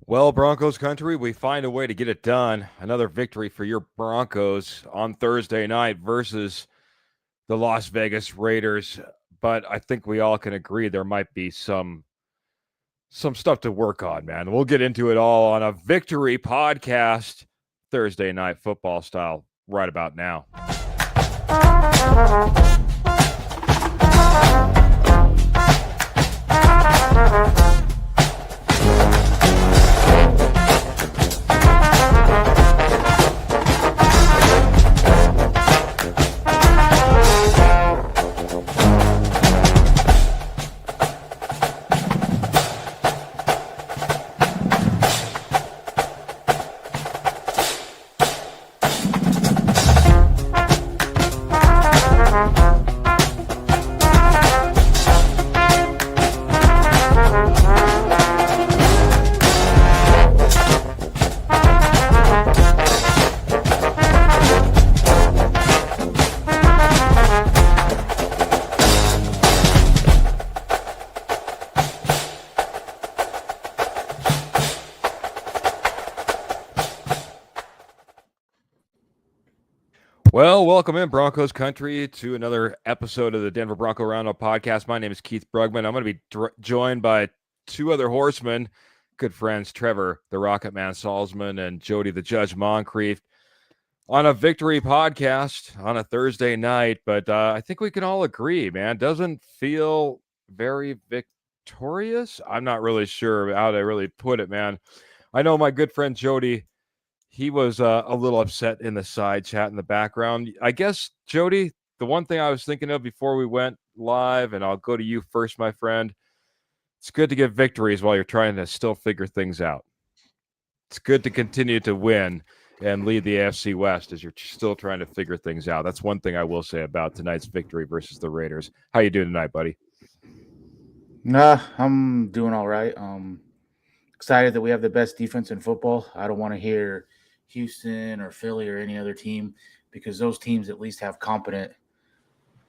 Well, Broncos country, we find a way to get it done. Another victory for your Broncos on Thursday night versus the Las Vegas Raiders. But I think we all can agree there might be some stuff to work on, man. We'll get into it all on a victory podcast, Thursday night football style, right about now. Well, welcome in Broncos country to another episode of the Denver Bronco Roundup podcast. My name is Keith Brugman. I'm going to be joined by two other horsemen, good friends, Trevor, the Rocket Man Salzman, and Jody, the Judge Moncrief, on a victory podcast on a Thursday night. But I think we can all agree, man, doesn't feel very victorious. I'm not really sure how to really put it, man. I know my good friend Jody, he was a little upset in the side chat in the background. I guess, Jody, the one thing I was thinking of before we went live, and I'll go to you first, my friend, it's good to get victories while you're trying to still figure things out. It's good to continue to win and lead the AFC West as you're still trying to figure things out. That's one thing I will say about tonight's victory versus the Raiders. How you doing tonight, buddy? Nah, I'm doing all right. Excited that we have the best defense in football. I don't want to hear Houston or Philly or any other team because those teams at least have competent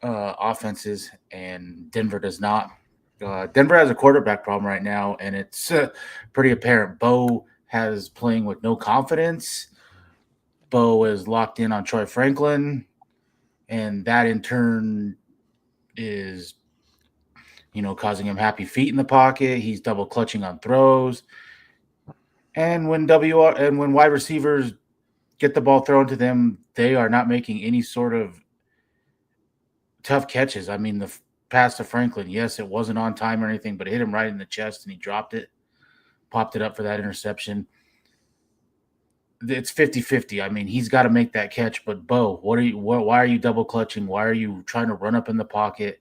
offenses, and Denver does not. Denver has a quarterback problem right now, and it's pretty apparent. Bo has playing with no confidence. Bo is locked in on Troy Franklin, and that in turn is causing him happy feet in the pocket. He's double clutching on throws. And when wide receivers get the ball thrown to them, they are not making any sort of tough catches. I mean, the pass to Franklin, yes, it wasn't on time or anything, but it hit him right in the chest and he dropped it, popped it up for that interception. It's 50-50. I mean, he's got to make that catch, but Bo, why are you double clutching? Why are you trying to run up in the pocket?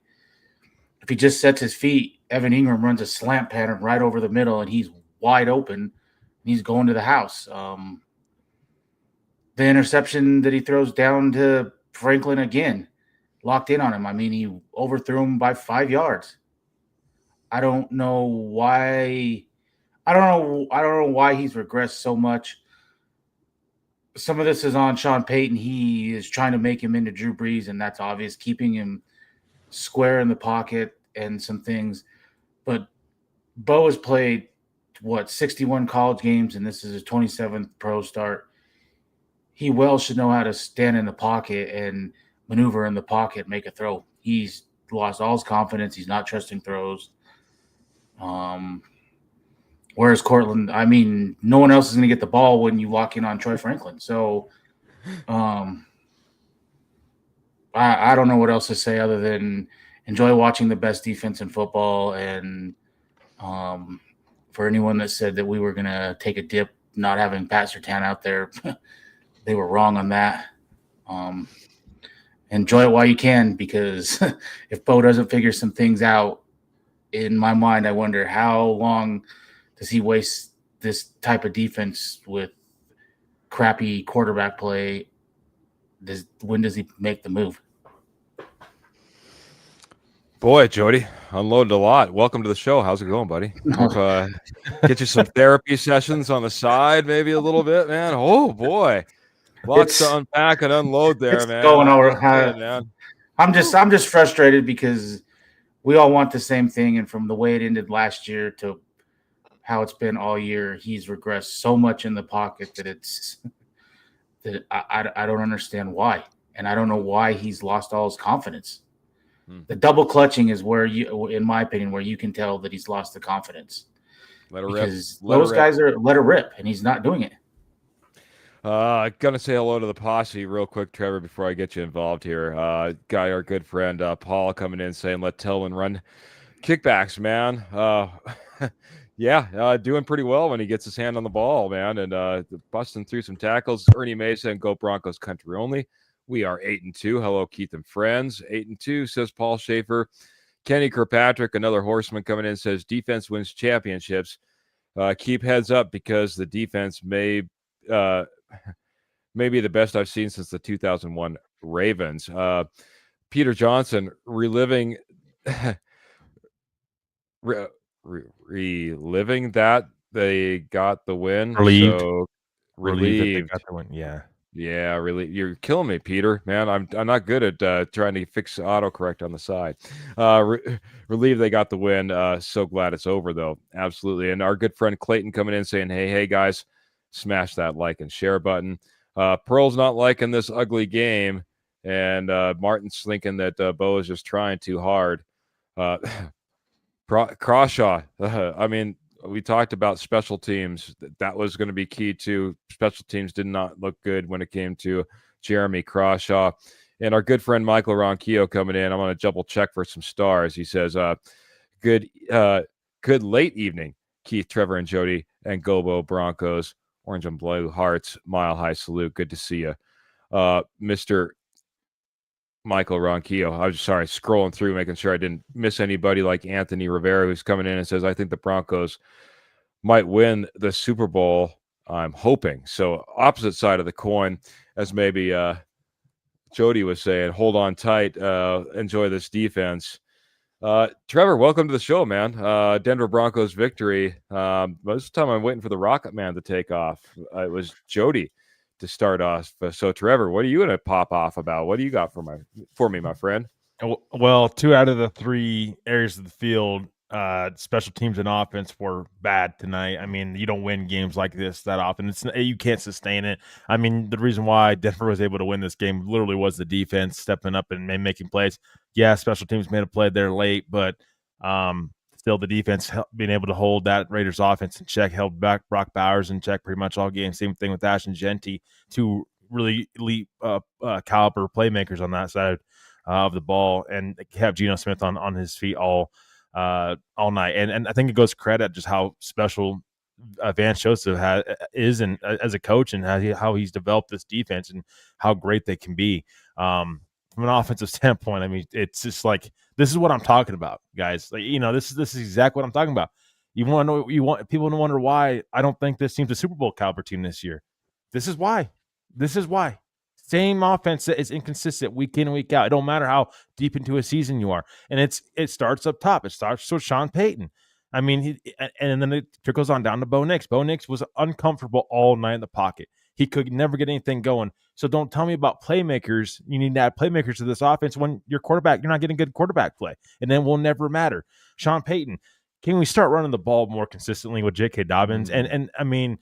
If he just sets his feet, Evan Ingram runs a slant pattern right over the middle, and he's wide open. He's going to the house. The interception that he throws down to Franklin again, locked in on him. I mean, he overthrew him by 5 yards. I don't know why. I don't know why he's regressed so much. Some of this is on Sean Payton. He is trying to make him into Drew Brees, and that's obvious, keeping him square in the pocket and some things. But Bo has played 61 college games, and this is his 27th pro start. He well should know how to stand in the pocket and maneuver in the pocket, make a throw. He's lost all his confidence. He's not trusting throws. Whereas Cortland, I mean, no one else is going to get the ball when you lock in on Troy Franklin. So I don't know what else to say other than enjoy watching the best defense in football. And for anyone that said that we were going to take a dip not having Pat Surtain out there, they were wrong on that. Enjoy it while you can, because if Bo doesn't figure some things out, in my mind, I wonder how long does he waste this type of defense with crappy quarterback play? When does he make the move? Boy, Jody, unloaded a lot. Welcome to the show. How's it going, buddy? Get you some therapy sessions on the side, maybe a little bit, man. Oh boy, lots to unpack and unload there, man. Going over, man. I'm just frustrated because we all want the same thing, and from the way it ended last year to how it's been all year. He's regressed so much in the pocket that I don't understand why. And I don't know why he's lost all his confidence. The double clutching is where in my opinion, where you can tell that he's lost the confidence. Let her because rip. those guys are let her rip, and he's not doing it. Gonna say hello to the posse real quick, Trevor, before I get you involved here. Got our good friend Paul coming in saying, let Tillman run kickbacks, man. Yeah, doing pretty well when he gets his hand on the ball, man, and busting through some tackles. Ernie Mason, go Broncos country only. We are 8-2. Hello, Keith and friends. 8-2, says Paul Schaefer. Kenny Kirkpatrick, another horseman coming in, says defense wins championships. Keep heads up because the defense may be the best I've seen since the 2001 Ravens. Peter Johnson reliving reliving that they got the win. Relieved. So Relieved that they got the win. Yeah, really, you're killing me, Peter. Man, I'm not good at trying to fix autocorrect on the side. Relieved they got the win. So glad it's over, though. Absolutely. And our good friend Clayton coming in saying, hey, guys, smash that like and share button. Pearl's not liking this ugly game, and Martin's thinking that Bo is just trying too hard. Crawshaw, I mean, we talked about special teams. That was going to be key too. Special teams did not look good when it came to Jeremy Crawshaw. And our good friend Michael Ronquillo coming in. I'm going to double check for some stars. He says, good late evening, Keith, Trevor, and Jody, and Gobo Broncos, orange and blue hearts, mile high salute. Good to see you. Mr. Michael Ronquillo. I was sorry, scrolling through, making sure I didn't miss anybody like Anthony Rivera, who's coming in and says, I think the Broncos might win the Super Bowl. I'm hoping. So opposite side of the coin, as maybe Jody was saying, hold on tight, enjoy this defense. Trevor, welcome to the show, man. Denver Broncos victory. Most of the time I'm waiting for the Rocket Man to take off. It was Jody to start off. So, Trevor, what are you going to pop off about? What do you got for me, my friend? Well, 2 out of the 3 areas of the field, special teams and offense, were bad tonight. I mean, you don't win games like this that often. You can't sustain it. I mean, the reason why Denver was able to win this game literally was the defense stepping up and making plays. Yeah, special teams made a play there late, but still the defense being able to hold that Raiders offense in check, held back Brock Bowers in check pretty much all game. Same thing with Ashton Genty, 2 really elite caliber playmakers on that side of the ball, and have Geno Smith on his feet all night. And I think it goes credit just how special Vance Joseph is and as a coach, and how he's developed this defense and how great they can be. From an offensive standpoint, I mean, it's just like, this is what I'm talking about, guys. Like, this is exactly what I'm talking about. You want to know? You want people to wonder why I don't think this team's a Super Bowl caliber team this year. This is why. Same offense that is inconsistent week in and week out. It don't matter how deep into a season you are, and it starts up top. It starts with Sean Payton. I mean, and then it trickles on down to Bo Nix. Bo Nix was uncomfortable all night in the pocket. He could never get anything going. So don't tell me about playmakers. You need to add playmakers to this offense when you're not getting good quarterback play, and then will never matter. Sean Payton, can we start running the ball more consistently with J.K. Dobbins? And I mean,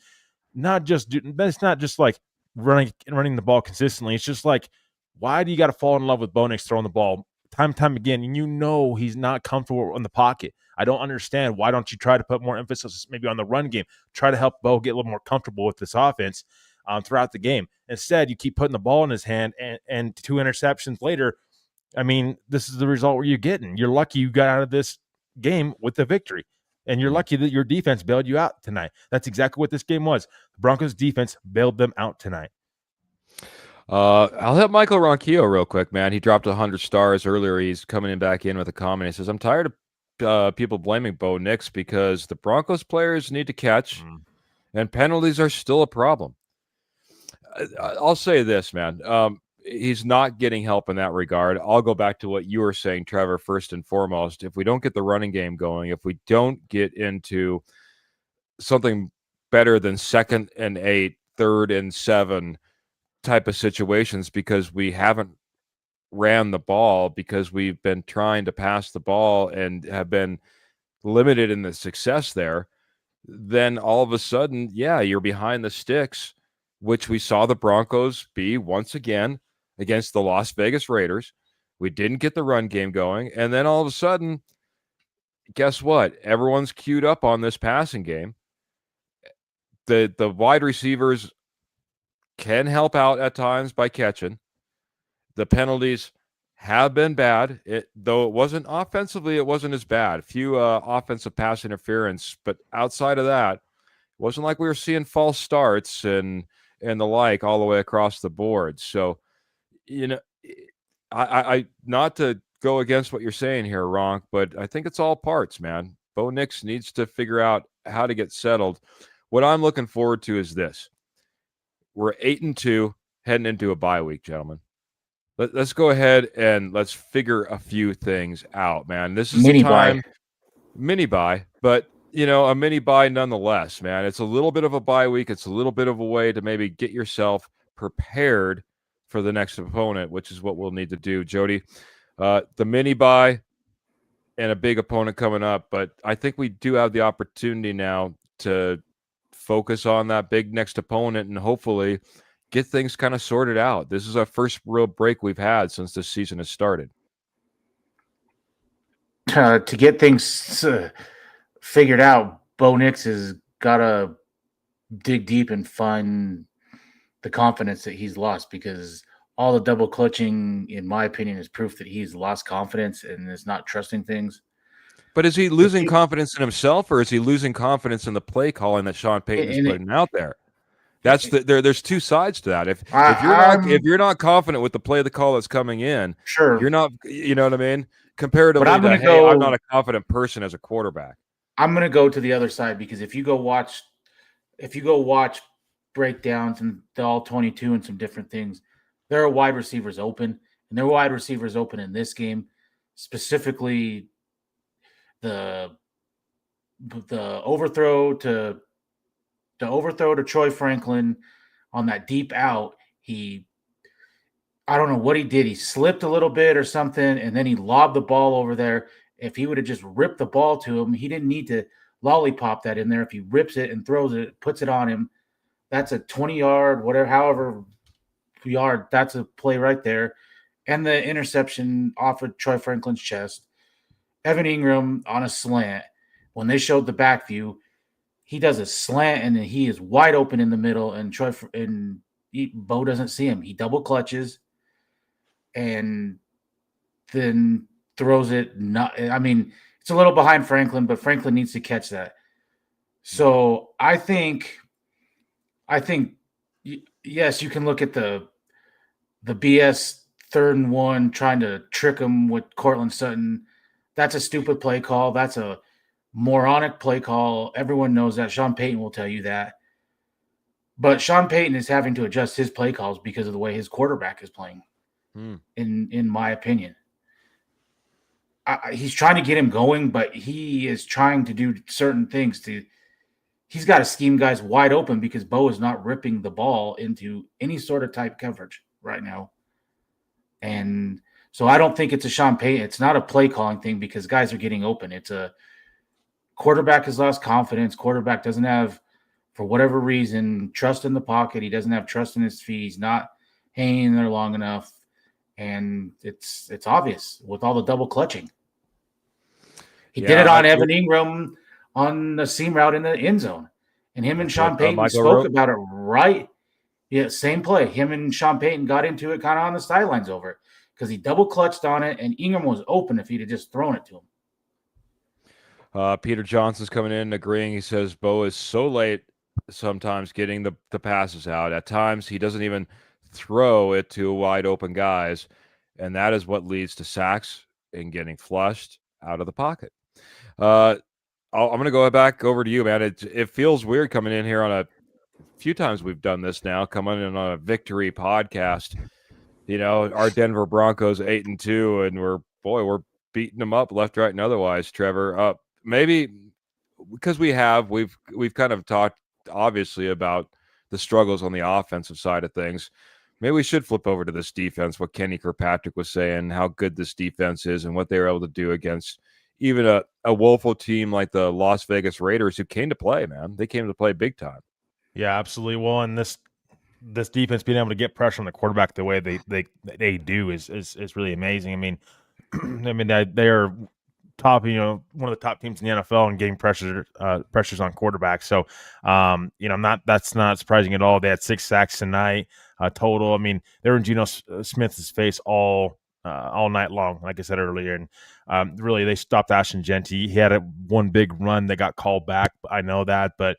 it's not just like running the ball consistently. It's just like, why do you got to fall in love with Bo Nix throwing the ball time and time again? And he's not comfortable in the pocket. I don't understand. Why don't you try to put more emphasis maybe on the run game? Try to help Bo get a little more comfortable with this offense throughout the game. Instead, you keep putting the ball in his hand, and 2 interceptions later, I mean, this is the result where you're getting. You're lucky you got out of this game with the victory, and you're lucky that your defense bailed you out tonight. That's exactly what this game was. The Broncos defense bailed them out tonight. I'll hit Michael Ronquillo real quick, man. He dropped 100 stars earlier. He's coming back in with a comment. He says, I'm tired of people blaming Bo Nix because the Broncos players need to catch, and penalties are still a problem. I'll say this, man. He's not getting help in that regard. I'll go back to what you were saying, Trevor, first and foremost. If we don't get the running game going, if we don't get into something better than 2nd and 8, 3rd and 7 type of situations, because we haven't ran the ball, because we've been trying to pass the ball and have been limited in the success there, then all of a sudden, yeah, you're behind the sticks, which we saw the Broncos be once again against the Las Vegas Raiders. We didn't get the run game going. And then all of a sudden, guess what? Everyone's queued up on this passing game. The wide receivers can help out at times by catching. The penalties have been bad. Though it wasn't offensively, it wasn't as bad. Few offensive pass interference, but outside of that, it wasn't like we were seeing false starts and the like all the way across the board. So, you know, I not to go against what you're saying here, Ronk, but I think it's all parts, man. Bo Nix needs to figure out how to get settled. What I'm looking forward to is this. We're 8-2 heading into a bye week, gentlemen. Let's go ahead and let's figure a few things out, man. This is Mini the time. bye. Mini bye, but a mini bye nonetheless, man. It's a little bit of a bye week. It's a little bit of a way to maybe get yourself prepared for the next opponent, which is what we'll need to do, Jody. The mini bye and a big opponent coming up, but I think we do have the opportunity now to focus on that big next opponent and hopefully get things kind of sorted out. This is our first real break we've had since this season has started. To get things figured out, Bo Nix has got to dig deep and find the confidence that he's lost, because all the double clutching, in my opinion, is proof that he's lost confidence and is not trusting things. But is he losing confidence in himself, or is he losing confidence in the play calling that Sean Payton is putting out there? That's there's two sides to that. If you're not confident with the play of the call that's coming in, sure, you're not. You know what I mean? Comparatively, but I'm not a confident person as a quarterback. I'm going to go to the other side, because if you go watch breakdowns and the all 22 and some different things, there are wide receivers open, and there are wide receivers open in this game, specifically the overthrow to Troy Franklin on that deep out. I don't know what he did. He slipped a little bit or something, and then he lobbed the ball over there. If he would have just ripped the ball to him, he didn't need to lollipop that in there. If he rips it and throws it, puts it on him, that's a 20-yard, whatever, however yard, that's a play right there. And the interception off of Troy Franklin's chest. Evan Ingram on a slant. When they showed the back view, he does a slant, and he is wide open in the middle, and Bo doesn't see him. He double clutches and then throws it. It's a little behind Franklin, but Franklin needs to catch that. So I think yes, you can look at the BS 3rd and 1 trying to trick him with Cortland Sutton. That's a stupid play call. That's a moronic play call. Everyone knows that. Sean Payton will tell you that. But Sean Payton is having to adjust his play calls because of the way his quarterback is playing, in my opinion. He's trying to get him going, but he is trying to do certain things he's got to scheme guys wide open, because Bo is not ripping the ball into any sort of tight coverage right now. And so I don't think it's a Sean Payton. It's not a play calling thing, because guys are getting open. It's a quarterback has lost confidence. Quarterback doesn't have, for whatever reason, trust in the pocket. He doesn't have trust in his feet. He's not hanging there long enough. And it's obvious with all the double clutching. He did it on Evan Ingram on the seam route in the end zone. And him and Sean Payton spoke about it, right? Yeah, same play. Him and Sean Payton got into it kind of on the sidelines over it, because he double clutched on it, and Ingram was open if he'd have just thrown it to him. Peter Johnson's coming in agreeing. He says Bo is so late sometimes getting the passes out. At times, he doesn't even throw it to wide open guys, and that is what leads to sacks and getting flushed out of the pocket. I'm going to go back over to you, man. It feels weird coming in here on a few times we've done this now, coming in on a victory podcast. Our Denver Broncos 8-2, and we're beating them up left, right, and otherwise. Trevor, maybe because we've kind of talked obviously about the struggles on the offensive side of things. Maybe we should flip over to this defense, what Kenny Kirkpatrick was saying, how good this defense is and what they were able to do against even a woeful team like the Las Vegas Raiders, who came to play, man. They came to play big time. Yeah, absolutely. Well, and this defense being able to get pressure on the quarterback the way they do is really amazing. I mean, they are top, one of the top teams in the NFL and getting pressures on quarterbacks. So, that's not surprising at all. They had 6 sacks tonight total. I mean, they were in Geno Smith's face all night long, like I said earlier, and really they stopped Ashton Genty. He had one big run that got called back. I know that, but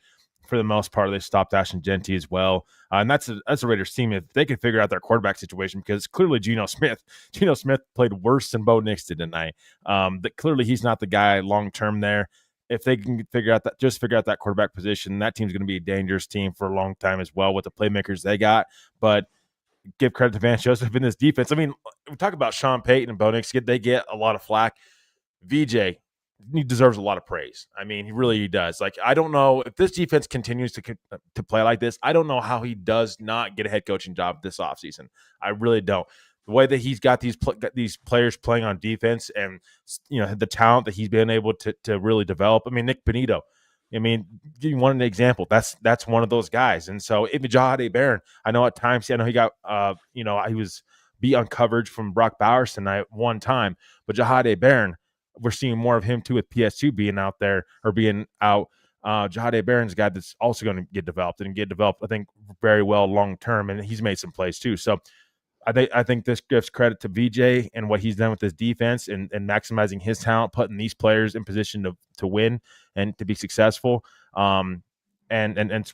for the most part, they stopped Ashton Genty as well. And that's a Raiders team if they can figure out their quarterback situation, because clearly Geno Smith played worse than Bo Nix did tonight. That clearly he's not the guy long term there. If they can figure out that quarterback position, that team's going to be a dangerous team for a long time as well with the playmakers they got. But give credit to Vance Joseph in this defense. I mean, we talk about Sean Payton and Bo Nix, they get a lot of flack. VJ, he deserves a lot of praise. I mean, he really does. Like, I don't know if this defense continues to play like this. I don't know how he does not get a head coaching job this offseason. I really don't. The way that he's got these players playing on defense, and the talent that he's been able to really develop. I mean, Nick Benito. I mean, give you one example. That's one of those guys. And so, even Jahade Barron, I know at times, he got he was beat on coverage from Brock Bowers tonight one time, but Jahade Barron, we're seeing more of him too with PS2 being out there or being out. Jahade Barron's a guy that's also going to get developed, I think, very well long term, and he's made some plays too. So I think this gives credit to VJ and what he's done with this defense and maximizing his talent, putting these players in position to win and to be successful, and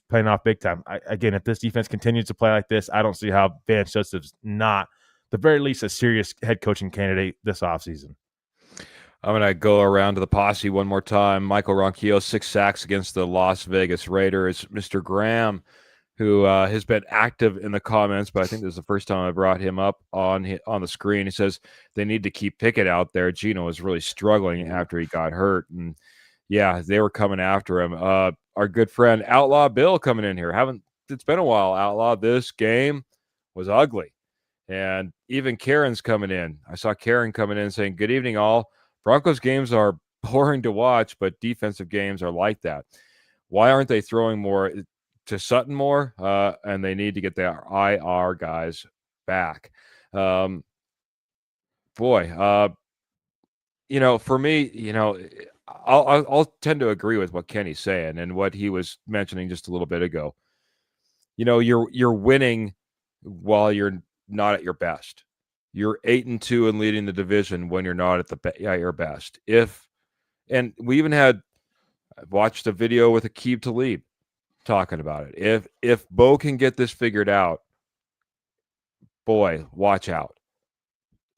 playing off big time. Again, if this defense continues to play like this, I don't see how Vance Joseph's not, the very least, a serious head coaching candidate this offseason. I'm going to go around to the posse one more time. Michael Ronquillo, 6 sacks against the Las Vegas Raiders. Mr. Graham, who has been active in the comments, but I think this is the first time I brought him up on the screen. He says they need to keep Pickett out there. Geno was really struggling after he got hurt. And, yeah, they were coming after him. Our good friend Outlaw Bill coming in here. It's been a while, Outlaw. This game was ugly. And even Karen's coming in. I saw Karen coming in saying, good evening, all. Broncos games are boring to watch, but defensive games are like that. Why aren't they throwing more to Sutton more? And they need to get their IR guys back. For me, I'll tend to agree with what Kenny's saying and what he was mentioning just a little bit ago. You're winning while you're not at your best. You're 8-2 and leading the division when you're not at your best. And we even watched a video with Aqib Talib talking about it. If Bo can get this figured out, boy, watch out,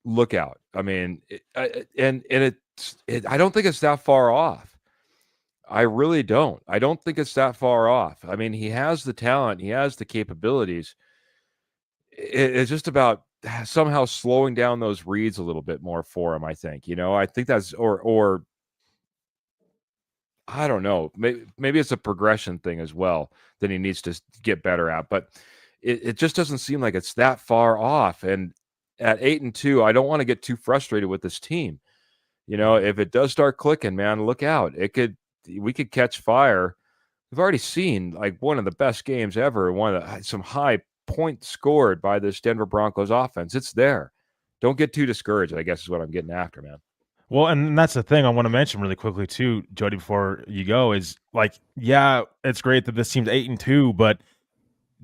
look out. I mean, I don't think it's that far off. I really don't. I don't think it's that far off. I mean, he has the talent, he has the capabilities. It's just about somehow slowing down those reads a little bit more for him, I think. I think that's or I don't know. Maybe it's a progression thing as well that he needs to get better at. But it just doesn't seem like it's that far off. And at 8-2, I don't want to get too frustrated with this team. If it does start clicking, man, look out. We could catch fire. We've already seen like one of the best games ever. Some high points scored by this Denver Broncos offense. It's there. Don't get too discouraged, I guess is what I'm getting after, man. Well, and that's the thing I want to mention really quickly too, Jody, before you go, is like, yeah, it's great that this team's 8-2, but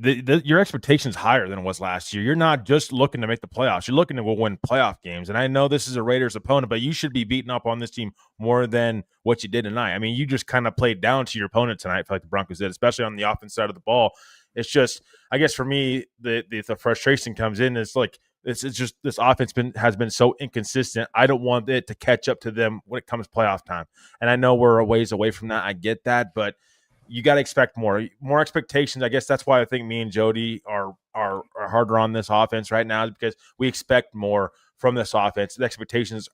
your expectations higher than it was last year. You're not just looking to make the playoffs. You're looking to win playoff games. And I know this is a Raiders opponent, but you should be beating up on this team more than what you did tonight. I mean, you just kind of played down to your opponent tonight, I feel like the Broncos did, especially on the offense side of the ball. It's just, I guess for me, the frustration comes in. It's like, it's just this offense has been so inconsistent. I don't want it to catch up to them when it comes playoff time. And I know we're a ways away from that. I get that, but you got to expect more expectations. I guess that's why I think me and Jody are harder on this offense right now, is because we expect more from this offense. The expectations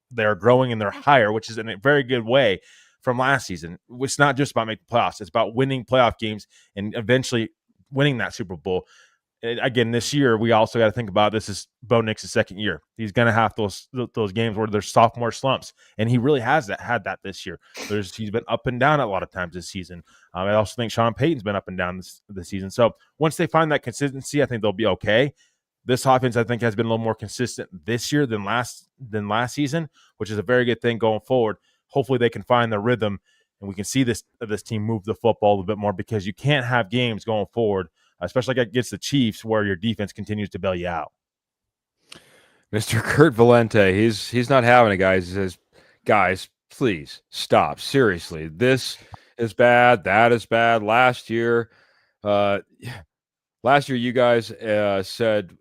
they're growing and they're higher, which is in a very good way from last season. It's not just about making playoffs. It's about winning playoff games and eventually winning that Super Bowl. again, this year, we also got to think about this is Bo Nix's second year. He's going to have those games where there's sophomore slumps, and he really had that this year. He's been up and down a lot of times this season. I also think Sean Payton's been up and down this season. So once they find that consistency, I think they'll be okay. This offense, I think, has been a little more consistent this year than last season, which is a very good thing going forward. Hopefully they can find the rhythm, and we can see this team move the football a little bit more, because you can't have games going forward, especially against the Chiefs, where your defense continues to bail you out. Mr. Kurt Valente, he's not having it, guys. He says, guys, please stop. Seriously, this is bad. That is bad. Last year, you guys said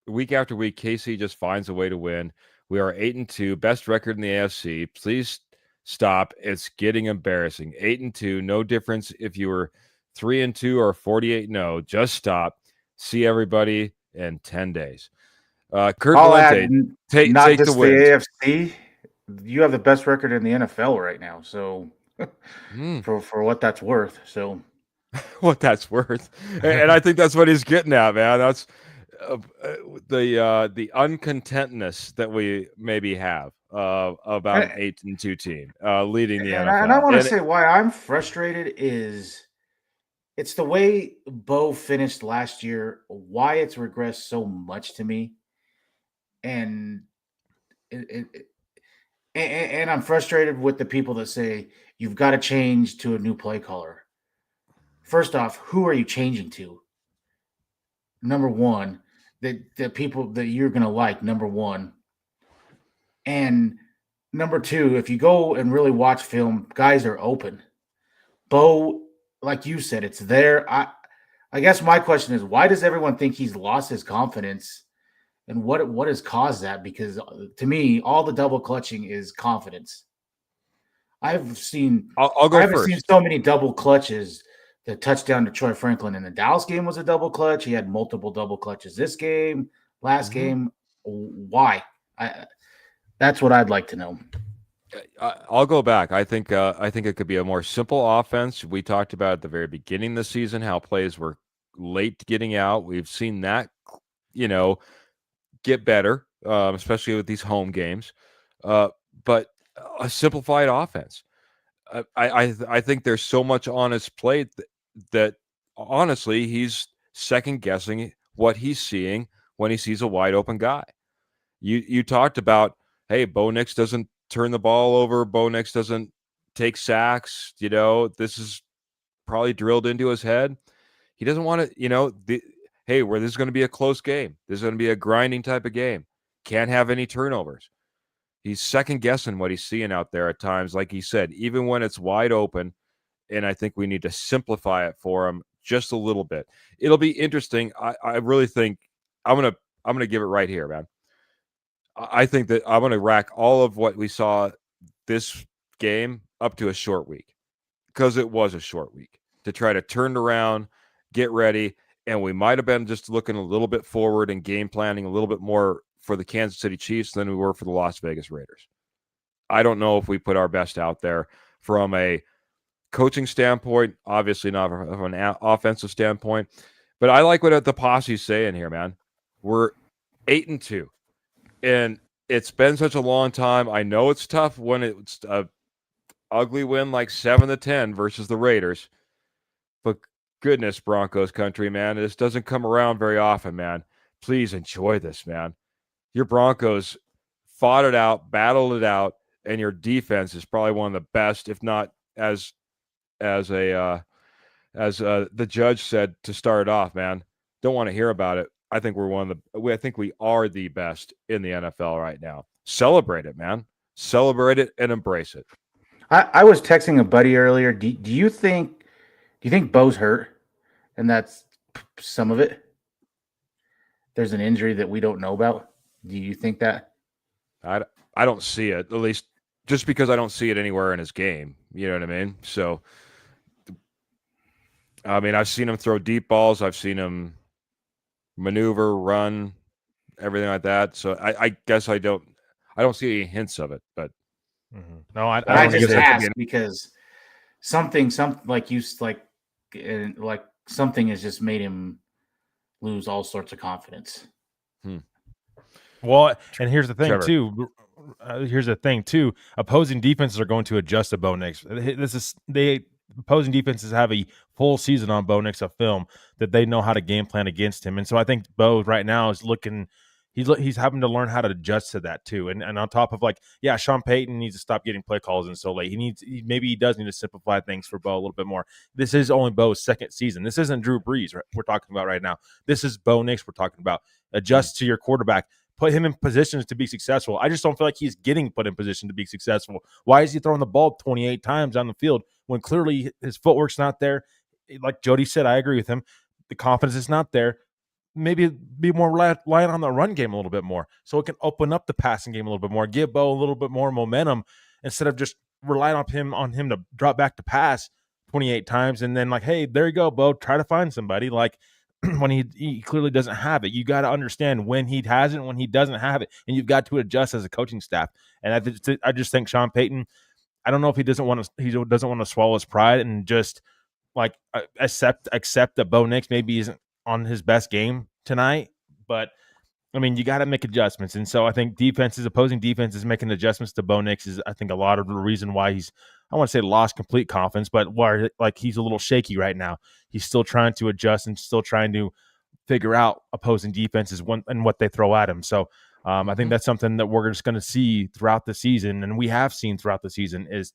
week after week, KC just finds a way to win. We are 8-2, best record in the AFC. Please stop. It's getting embarrassing. 8-2, no difference if you were 3-2 or 48. No, just stop. See everybody in 10 days. Kurt Valente, take the win. The AFC. You have the best record in the NFL right now, so for what that's worth. So what that's worth, and I think that's what he's getting at, man. That's the uncontentness that we maybe have about an 8-2 team leading the NFL. And I want to say why I'm frustrated is it's the way Bo finished last year, why it's regressed so much to me. And and I'm frustrated with the people that say you've got to change to a new play caller. First off, who are you changing to? Number one, the people that you're going to like, number one. And number two, if you go and really watch film, guys are open. Bo, like you said, it's there. I guess my question is, why does everyone think he's lost his confidence? And what has caused that? Because to me, all the double clutching is confidence. I've seen I'll go I haven't first. seen so many double clutches. The touchdown to Troy Franklin in the Dallas game was a double clutch. He had multiple double clutches this game, last game. Why? That's what I'd like to know. I'll go back. I think it could be a more simple offense. We talked about at the very beginning of the season how plays were late getting out. We've seen that, get better, especially with these home games. But a simplified offense. I think there's so much on his plate that honestly he's second guessing what he's seeing when he sees a wide open guy. You talked about, hey, Bo Nix doesn't turn the ball over. Bo Nix doesn't take sacks. This is probably drilled into his head. He doesn't want to, hey, where this is going to be a close game. This is going to be a grinding type of game. Can't have any turnovers. He's second guessing what he's seeing out there at times, like he said, even when it's wide open. And I think we need to simplify it for him just a little bit. It'll be interesting. I really think I'm gonna give it right here, man. I think that I'm gonna rack all of what we saw this game up to a short week, because it was a short week to try to turn it around, get ready, and we might have been just looking a little bit forward and game planning a little bit more for the Kansas City Chiefs than we were for the Las Vegas Raiders. I don't know if we put our best out there from a coaching standpoint, obviously not from an offensive standpoint, but I like what the posse's saying here, man. We're 8-2, and it's been such a long time. I know it's tough when it's a ugly win like 7-10 versus the Raiders, but goodness, Broncos country, man, this doesn't come around very often, man. Please enjoy this, man. Your Broncos fought it out, battled it out, and your defense is probably one of the best, if not as the judge said to start off, man. Don't want to hear about it. I think I think we are the best in the NFL right now. Celebrate it, man. Celebrate it and embrace it. I was texting a buddy earlier. Do you think Bo's hurt, and that's some of it? There's an injury that we don't know about. Do you think that? I don't see it, at least just because I don't see it anywhere in his game. You know what I mean? So, I mean, I've seen him throw deep balls. I've seen him maneuver, run, everything like that. So I guess I don't see any hints of it. But no, I just asked because something like something has just made him lose all sorts of confidence. Well, and here's the thing Trevor. too. Opposing defenses are going to adjust to Bo Nix. Opposing defenses have a full season on Bo Nix of film that they know how to game plan against him, and so I think Bo right now is looking. He's having to learn how to adjust to that too, and on top of Sean Payton needs to stop getting play calls in so late. Maybe he does need to simplify things for Bo a little bit more. This is only Bo's second season. This isn't Drew Brees we're talking about right now. This is Bo Nix we're talking about. Adjust to your quarterback. Put him in positions to be successful. I just don't feel like he's getting put in position to be successful. Why is he throwing the ball 28 times on the field when clearly his footwork's not there? Like Jody said, I agree with him. The confidence is not there. Maybe be more reliant on the run game a little bit more so it can open up the passing game a little bit more, give Bo a little bit more momentum instead of just relying on him to drop back to pass 28 times and then hey, there you go, Bo, try to find somebody. When he clearly doesn't have it. You got to understand when he has it and when he doesn't have it, and you've got to adjust as a coaching staff. And I just think Sean Payton, I don't know if he doesn't want to swallow his pride and just accept that Bo Nix maybe isn't on his best game tonight, but I mean, you got to make adjustments. And so I think opposing defenses making adjustments to Bo Nix is, I think, a lot of the reason why he's, I want to say lost complete confidence, but where he's a little shaky right now. He's still trying to adjust and still trying to figure out opposing defenses and what they throw at him. So I think that's something that we're just going to see throughout the season. And we have seen throughout the season is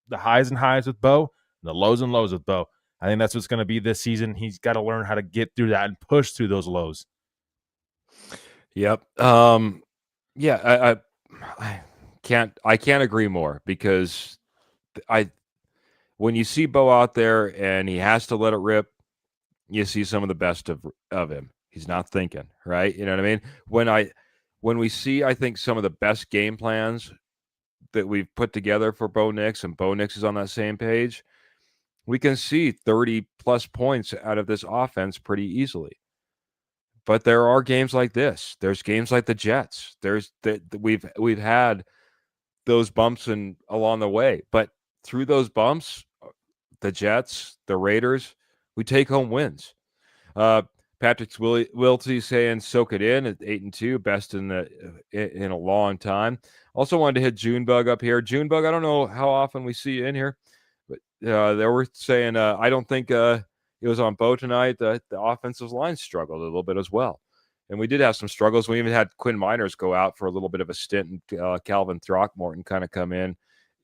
the highs and highs with Bo, and the lows and lows with Bo. I think that's what's going to be this season. He's got to learn how to get through that and push through those lows. Yep. I can't agree more because when you see Bo out there and he has to let it rip, you see some of the best of him. He's not thinking, right? You know what I mean? When we see, I think, some of the best game plans that we've put together for Bo Nix, and Bo Nix is on that same page, we can see 30 plus points out of this offense pretty easily. But there are games like this. There's games like the Jets. We've had those bumps along the way, but through those bumps, the Jets, the Raiders, we take home wins. Patrick Wiltsey saying soak it in at 8-2, best in a long time. Also wanted to hit Junebug up here. Junebug, I don't know how often we see you in here, but they were saying I don't think it was on Bo tonight. The offensive line struggled a little bit as well. And we did have some struggles. We even had Quinn Miners go out for a little bit of a stint, and Calvin Throckmorton kind of come in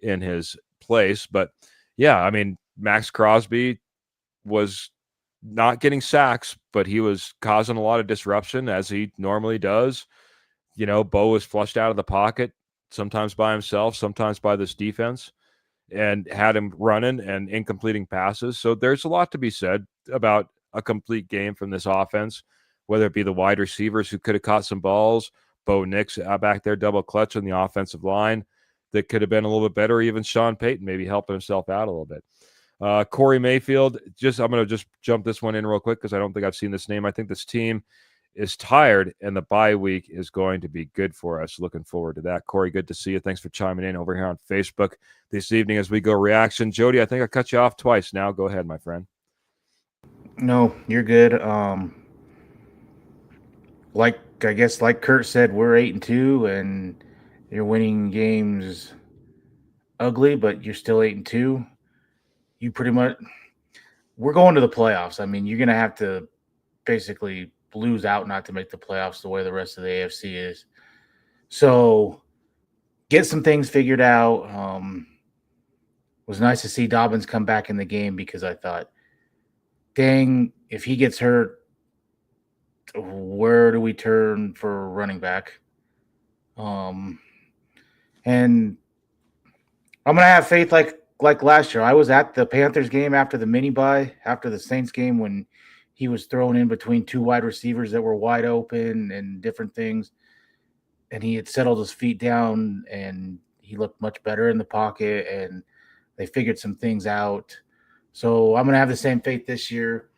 his place. But, yeah, I mean, Max Crosby was not getting sacks, but he was causing a lot of disruption, as he normally does. You know, Bo was flushed out of the pocket, sometimes by himself, sometimes by this defense, and had him running and incompleting passes. So there's a lot to be said about a complete game from this offense, whether it be the wide receivers who could have caught some balls, Bo Nix back there double clutch on the offensive line that could have been a little bit better, even Sean Payton maybe helping himself out a little bit. Corey Mayfield, I'm going to just jump this one in real quick because I don't think I've seen this name. I think this team is tired, and the bye week is going to be good for us. Looking forward to that. Corey, good to see you. Thanks for chiming in over here on Facebook this evening as we go reaction. Jody, I think I cut you off twice now. Go ahead, my friend. No, you're good. I guess like Kurt said, we're 8-2, and you're winning games ugly, but you're still 8-2. You pretty much, we're going to the playoffs. I mean, you're going to have to basically lose out not to make the playoffs the way the rest of the AFC is. So get some things figured out. It was nice to see Dobbins come back in the game because I thought, dang, if he gets hurt, where do we turn for running back? And I'm going to have faith like last year. I was at the Panthers game after the mini bye, after the Saints game, when he was thrown in between two wide receivers that were wide open and different things. And he had settled his feet down and he looked much better in the pocket and they figured some things out. So I'm going to have the same faith this year.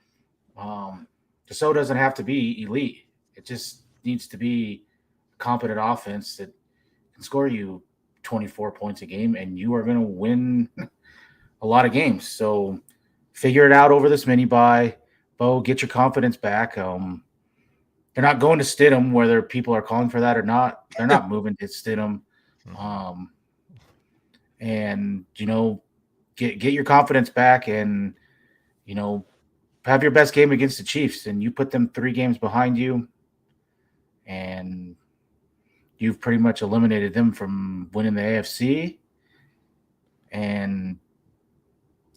DeSoto doesn't have to be elite. It just needs to be a competent offense that can score you 24 points a game, and you are going to win a lot of games. So figure it out over this mini bye. Bo, get your confidence back. They're not going to Stidham, whether people are calling for that or not. They're not moving to Stidham. And get your confidence back, and have your best game against the Chiefs, and you put them 3 games behind you, and you've pretty much eliminated them from winning the AFC. And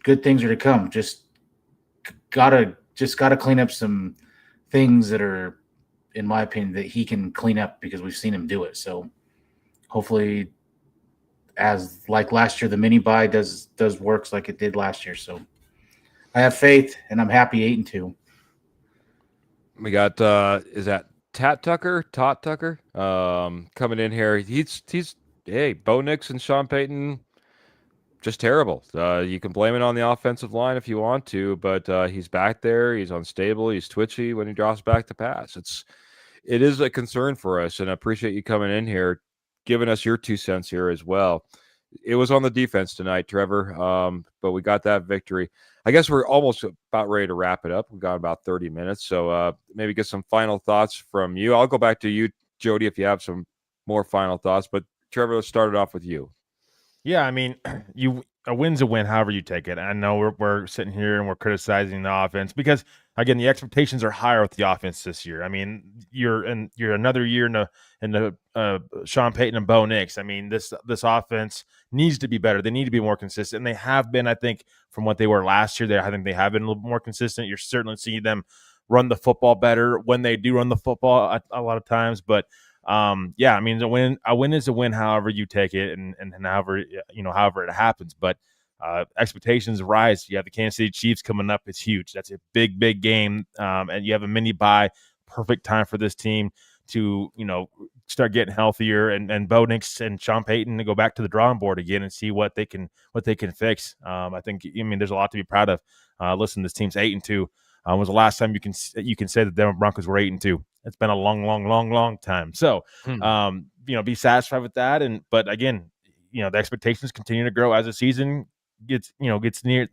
good things are to come. Just gotta clean up some things that are, in my opinion, that he can clean up, because we've seen him do it. So hopefully, as like last year, the mini buy does works like it did last year. So I have faith, and I'm happy 8-2. We got is that Tot Tucker coming in here. He's Bo Nix and Sean Payton, just terrible. You can blame it on the offensive line if you want to, but he's back there. He's unstable. He's twitchy when he drops back to pass. It is a concern for us, and I appreciate you coming in here, giving us your 2 cents here as well. It was on the defense tonight, Trevor, but we got that victory. I guess we're almost about ready to wrap it up. We've got about 30 minutes, so maybe get some final thoughts from you. I'll go back to you, Jody, if you have some more final thoughts. But Trevor, let's start it off with you. Yeah, I mean, a win's a win, however you take it. I know we're sitting here and we're criticizing the offense because, again, the expectations are higher with the offense this year. I mean, you're another year in the Sean Payton and Bo Nix. I mean, this offense needs to be better. They need to be more consistent, and they have been. I think from what they were last year, I think they have been a little more consistent. You're certainly seeing them run the football better when they do run the football a lot of times, but. Yeah, I mean, a win is a win, however you take it, and however it happens. But expectations rise. You have the Kansas City Chiefs coming up. It's huge. That's a big game. And you have a mini bye. Perfect time for this team to start getting healthier, and Bo Nix and Sean Payton to go back to the drawing board again and see what they can fix. I think there's a lot to be proud of. Listen, this team's 8-2. Was the last time you can say that the Denver Broncos were 8-2? It's been a long time. So, be satisfied with that. But again, the expectations continue to grow as the season gets near.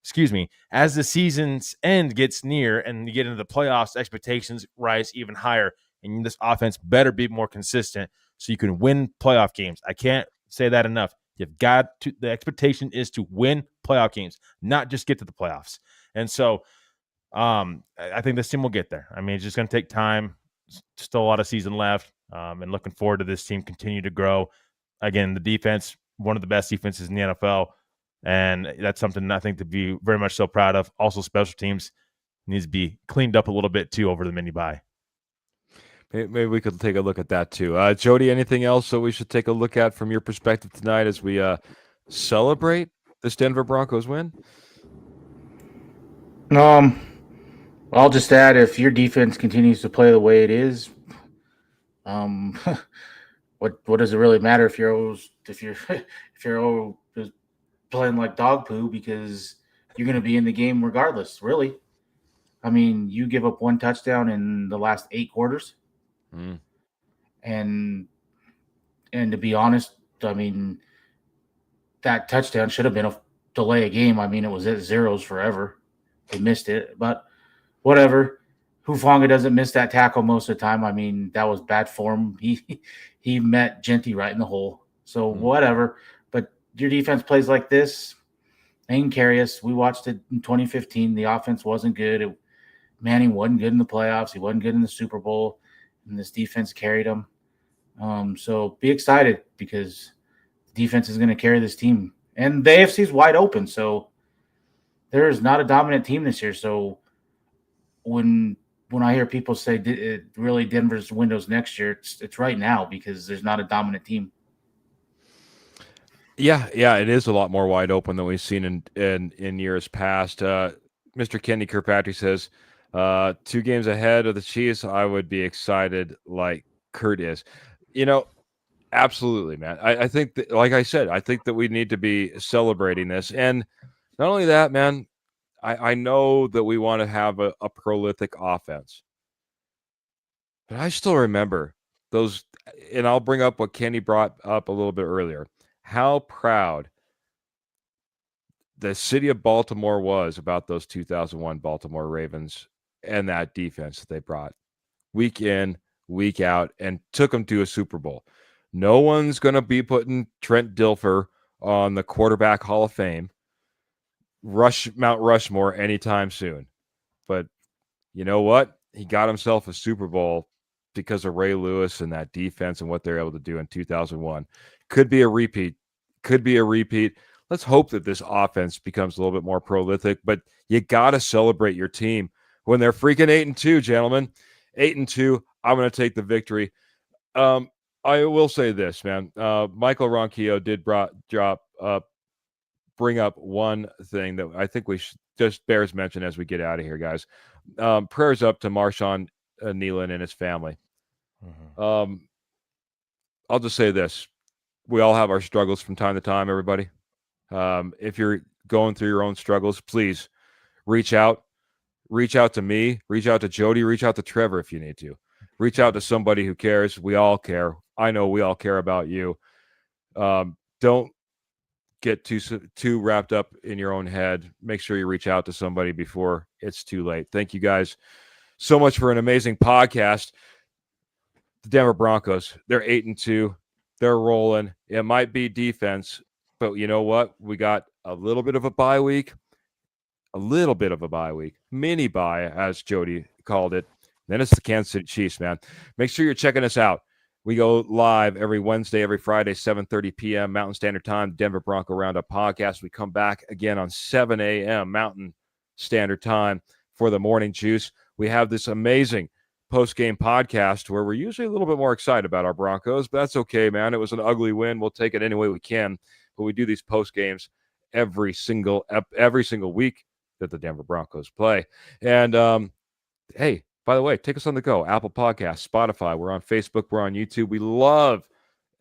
Excuse me. As the season's end gets near and you get into the playoffs, expectations rise even higher. And this offense better be more consistent so you can win playoff games. I can't say that enough. You've got to. The expectation is to win playoff games, not just get to the playoffs. And so, I think this team will get there. I mean, it's just going to take time. Still a lot of season left, and looking forward to this team continue to grow. Again, the defense, one of the best defenses in the NFL, and that's something I think to be very much so proud of. Also, special teams needs to be cleaned up a little bit too over the mini bye. Maybe we could take a look at that too. Jody, anything else that we should take a look at from your perspective tonight as we celebrate this Denver Broncos win? I'll just add, if your defense continues to play the way it is, what does it really matter if you're just playing like dog poo, because you're going to be in the game regardless, really. I mean, you give up 1 touchdown in the last 8 quarters. And to be honest, I mean, that touchdown should have been a delay a game. I mean, it was at zeros forever. They missed it, but whatever. Hufanga doesn't miss that tackle most of the time. I mean, that was bad form. He met Genty right in the hole. So whatever. But your defense plays like this, they can carry us. We watched it in 2015. The offense wasn't good. Manning wasn't good in the playoffs. He wasn't good in the Super Bowl. And this defense carried him. So be excited, because the defense is going to carry this team. And the AFC is wide open. So there's not a dominant team this year. So when I hear people say really Denver's windows next year, it's right now, because there's not a dominant team. Yeah, it is a lot more wide open than we've seen in years past. Mr. Kenny Kirkpatrick says, 2 games ahead of the Chiefs, I would be excited like Kurt is. Absolutely, man. I think that, like I said, I think that we need to be celebrating this. And not only that, man, I know that we want to have a prolific offense. But I still remember those, and I'll bring up what Kenny brought up a little bit earlier, how proud the city of Baltimore was about those 2001 Baltimore Ravens and that defense that they brought week in, week out, and took them to a Super Bowl. No one's going to be putting Trent Dilfer on the quarterback Hall of Fame, Mount Rushmore anytime soon. But you know what? He got himself a Super Bowl because of Ray Lewis and that defense and what they're able to do in 2001. Could be a repeat. Let's hope that this offense becomes a little bit more prolific, but you got to celebrate your team when they're freaking 8-2, gentlemen. 8-2. I'm going to take the victory. I will say this, man. Michael Ronquillo did bring up one thing that I think we should just bears mention as we get out of here, guys. Prayers up to Marshawn Nealon and his family. Mm-hmm. I'll just say this. We all have our struggles from time to time, everybody. If you're going through your own struggles, please reach out. Reach out to me. Reach out to Jody. Reach out to Trevor if you need to. Reach out to somebody who cares. We all care. I know we all care about you. Don't get too wrapped up in your own head. Make sure you reach out to somebody before it's too late. Thank you guys so much for an amazing podcast. The Denver Broncos, they're 8-2. They're rolling. It might be defense, but you know what? We got a little bit of a bye week. Mini bye, as Jody called it. Then it's the Kansas City Chiefs, man. Make sure you're checking us out. We go live every Wednesday, every Friday, 7:30 p.m. Mountain Standard Time, Denver Bronco Roundup podcast. We come back again on 7 a.m. Mountain Standard Time for the morning juice. We have this amazing post-game podcast where we're usually a little bit more excited about our Broncos, but that's okay, man. It was an ugly win. We'll take it any way we can. But we do these post-games every single week that the Denver Broncos play. And, hey, by the way, take us on the go. Apple Podcasts, Spotify. We're on Facebook. We're on YouTube. We love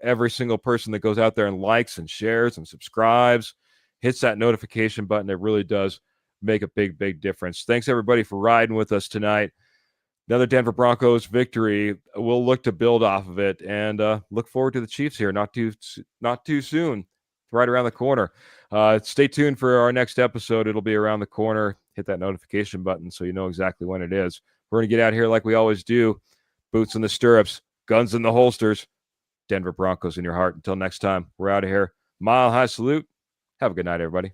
every single person that goes out there and likes and shares and subscribes, hits that notification button. It really does make a big, big difference. Thanks, everybody, for riding with us tonight. Another Denver Broncos victory. We'll look to build off of it and look forward to the Chiefs here. Not too soon. It's right around the corner. Stay tuned for our next episode. It'll be around the corner. Hit that notification button so you know exactly when it is. We're going to get out here like we always do. Boots in the stirrups, guns in the holsters. Denver Broncos in your heart. Until next time, we're out of here. Mile high salute. Have a good night, everybody.